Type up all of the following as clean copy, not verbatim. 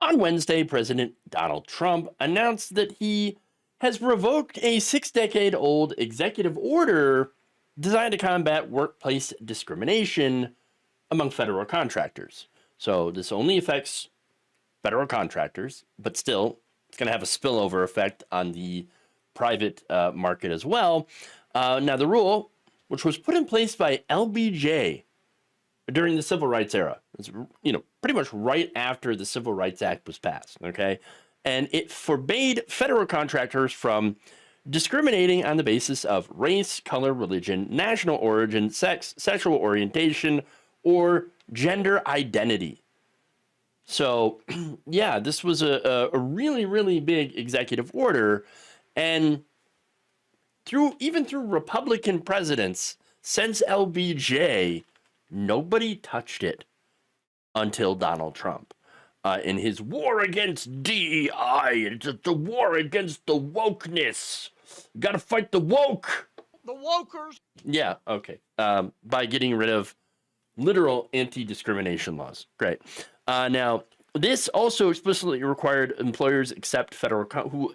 On Wednesday, President Donald Trump announced that he has revoked a 6-decade-old executive order designed to combat workplace discrimination among federal contractors. So this only affects federal contractors, but still, it's going to have a spillover effect on the private market as well. Now, the rule, which was put in place by LBJ during the Civil Rights era, it's, pretty much right after the Civil Rights Act was passed, okay? And it forbade federal contractors from discriminating on the basis of race, color, religion, national origin, sex, sexual orientation, or gender identity. So, yeah, this was a really, really big executive order. And even through Republican presidents since LBJ, nobody touched it until Donald Trump. In his war against DEI, it's the war against the wokeness. Got to fight the woke. The wokers. Yeah, okay. By getting rid of literal anti-discrimination laws. Great. Now, this also explicitly required employers who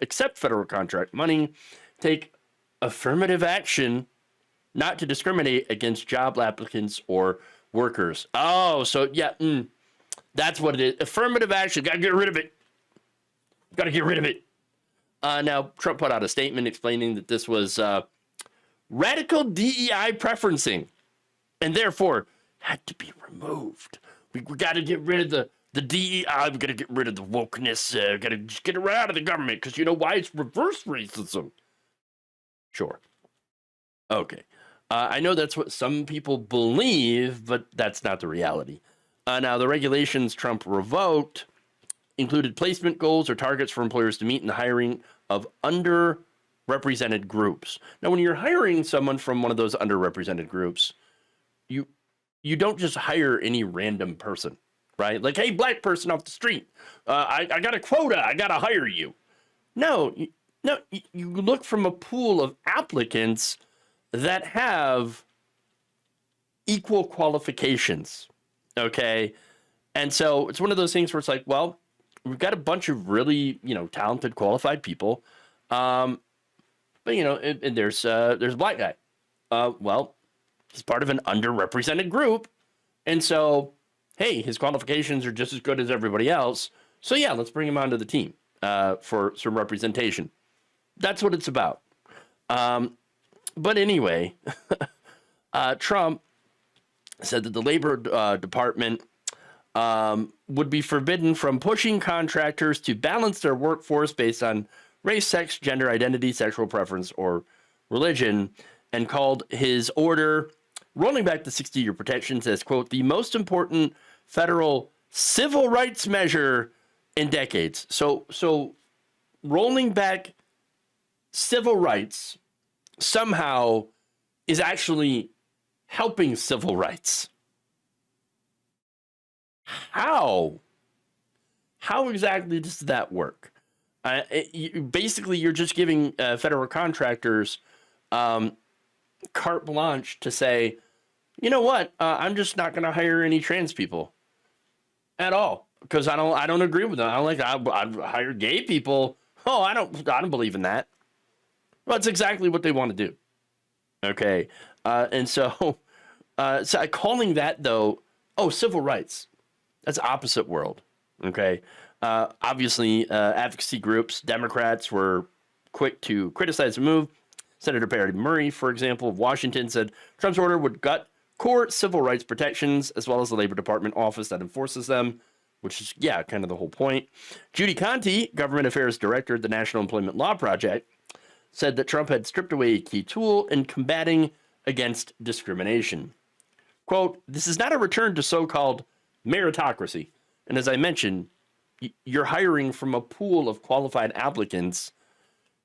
accept federal contract money take affirmative action not to discriminate against job applicants or workers. Oh, so yeah, that's what it is. Affirmative action. Got to get rid of it. Got to get rid of it. Now, Trump put out a statement explaining that this was radical DEI preferencing and therefore had to be removed. We got to get rid of the DEI. We got to get rid of the wokeness. Got to just get it right out of the government because you know why? It's reverse racism. Sure. Okay. I know that's what some people believe, but that's not the reality. Now, the regulations Trump revoked included placement goals or targets for employers to meet in the hiring of underrepresented groups. Now, when you're hiring someone from one of those underrepresented groups, you don't just hire any random person, right? Like, hey, black person off the street, I got a quota, I got to hire you. No, you look from a pool of applicants that have equal qualifications, okay? And so it's one of those things where it's like, well, we've got a bunch of really, talented, qualified people, but, and there's a black guy. Well, he's part of an underrepresented group, and so, hey, his qualifications are just as good as everybody else, so yeah, let's bring him onto the team for some representation. That's what it's about. But anyway, Trump said that the Labor Department would be forbidden from pushing contractors to balance their workforce based on race, sex, gender identity, sexual preference, or religion, and called his order rolling back the 60-year protections as, quote, the most important federal civil rights measure in decades. So rolling back civil rights somehow is actually helping civil rights. How exactly does that work? Basically, you're just giving federal contractors carte blanche to say, you know what? I'm just not going to hire any trans people at all because I don't agree with them. I'd hire gay people. Oh, I don't believe in that. Well, that's exactly what they want to do. Okay, and so calling that though, civil rights. That's opposite world. Okay, obviously, advocacy groups, Democrats were quick to criticize the move. Senator Patty Murray, for example, of Washington, said Trump's order would gut core civil rights protections as well as the Labor Department office that enforces them, which is, kind of the whole point. Judy Conte, government affairs director at the National Employment Law Project, said that Trump had stripped away a key tool in combating against discrimination. Quote, this is not a return to so-called meritocracy. And as I mentioned, you're hiring from a pool of qualified applicants.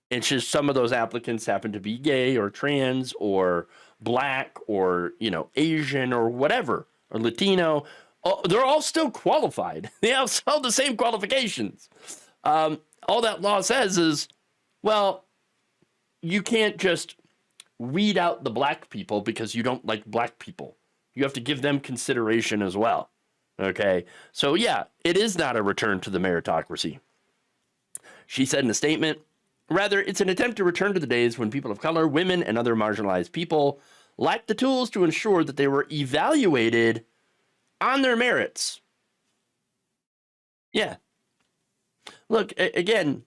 It's just some of those applicants happen to be gay or trans or black or, Asian or whatever, or Latino. They're all still qualified. They all the same qualifications. All that law says is, well, you can't just weed out the black people because you don't like black people. You have to give them consideration as well. Okay. So, yeah, it is not a return to the meritocracy. She said in a statement, rather, it's an attempt to return to the days when people of color, women, and other marginalized people lacked the tools to ensure that they were evaluated on their merits. Yeah. Look, again,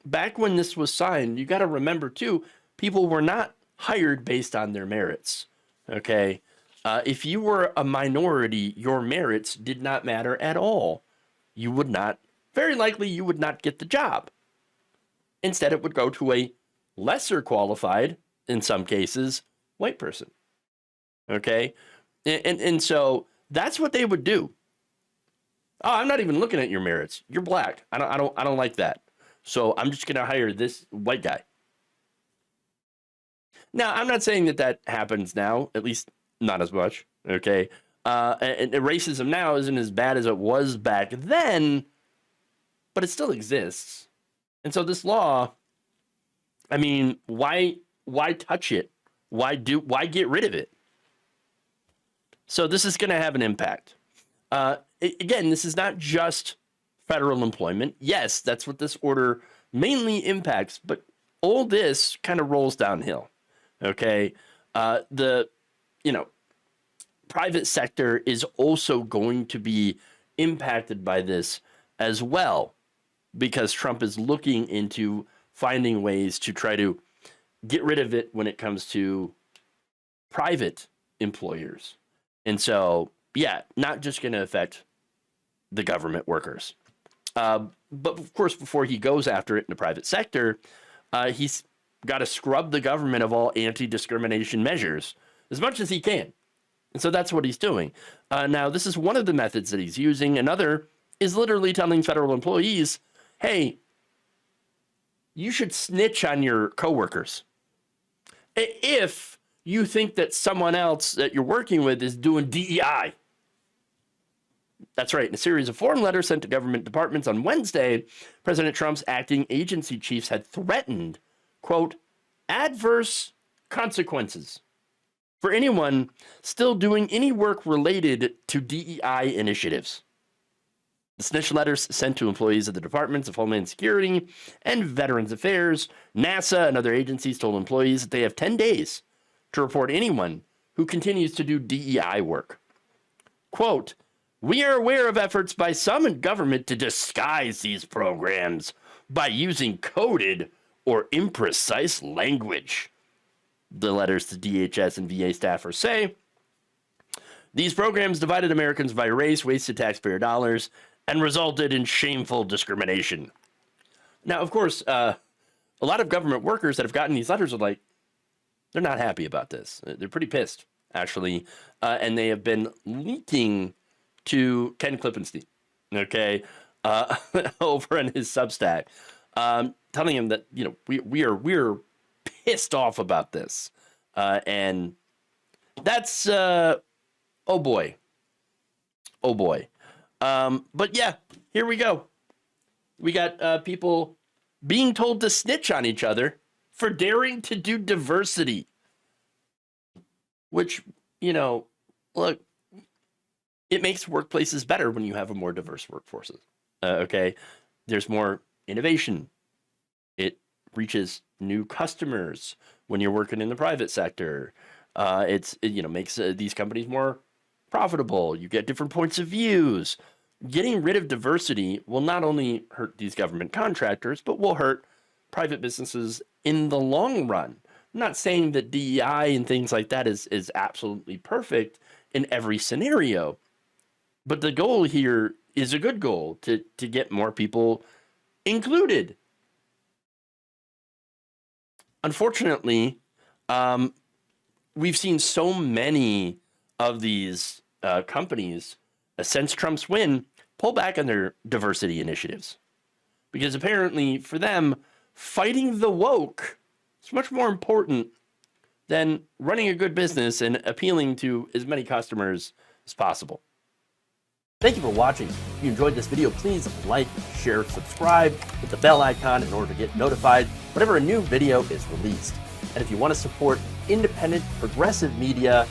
back when this was signed, you got to remember, too, people were not hired based on their merits. Okay. If you were a minority, your merits did not matter at all. You would not, very likely, you would not get the job. Instead, it would go to a lesser qualified, in some cases, white person. Okay. And so that's what they would do. Oh, I'm not even looking at your merits. You're black. I don't like that. So I'm just going to hire this white guy. Now, I'm not saying that that happens now, at least not as much. Okay. And racism now isn't as bad as it was back then, but it still exists. And so this law, I mean, why touch it? Why get rid of it? So this is going to have an impact. Again, this is not just federal employment. Yes, that's what this order mainly impacts, but all this kind of rolls downhill. Okay. The private sector is also going to be impacted by this as well, because Trump is looking into finding ways to try to get rid of it when it comes to private employers. And so, yeah, not just going to affect the government workers. But of course, before he goes after it in the private sector, he's got to scrub the government of all anti-discrimination measures as much as he can. And so that's what he's doing. Now, this is one of the methods that he's using. Another is literally telling federal employees, hey, you should snitch on your coworkers. If you think that someone else that you're working with is doing DEI. That's right. In a series of foreign letters sent to government departments on Wednesday, President Trump's acting agency chiefs had threatened, quote, adverse consequences for anyone still doing any work related to DEI initiatives. The snitch letters sent to employees of the Departments of Homeland Security and Veterans Affairs, NASA, and other agencies told employees that they have 10 days to report anyone who continues to do DEI work. Quote, we are aware of efforts by some in government to disguise these programs by using coded or imprecise language, the letters to DHS and VA staffers say. These programs divided Americans by race, wasted taxpayer dollars, and resulted in shameful discrimination. Now, of course, a lot of government workers that have gotten these letters are like, they're not happy about this. They're pretty pissed, actually. And they have been leaking to Ken Klippenstein, okay, over in his Substack, telling him that, you know, we're pissed off about this. And that's, oh boy. Oh boy. But yeah, here we go. We got people being told to snitch on each other for daring to do diversity. Which, you know, look, it makes workplaces better when you have a more diverse workforces. Okay, there's more innovation. It reaches new customers when you're working in the private sector. It makes these companies more profitable. You get different points of views. Getting rid of diversity will not only hurt these government contractors, but will hurt private businesses in the long run. I'm not saying that DEI and things like that is absolutely perfect in every scenario, but the goal here is a good goal to get more people included. Unfortunately, we've seen so many of these companies, since Trump's win, pull back on their diversity initiatives. Because apparently, for them, fighting the woke is much more important than running a good business and appealing to as many customers as possible. Thank you for watching. If you enjoyed this video, please like, share, subscribe, hit the bell icon in order to get notified whenever a new video is released. And if you want to support independent, progressive media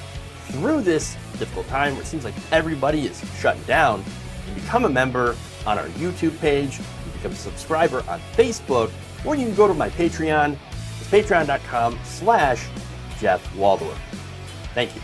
through this difficult time where it seems like everybody is shutting down, you become a member on our YouTube page, you become a subscriber on Facebook, or you can go to my Patreon. It's patreon.com/Jeff Waldorf. Thank you.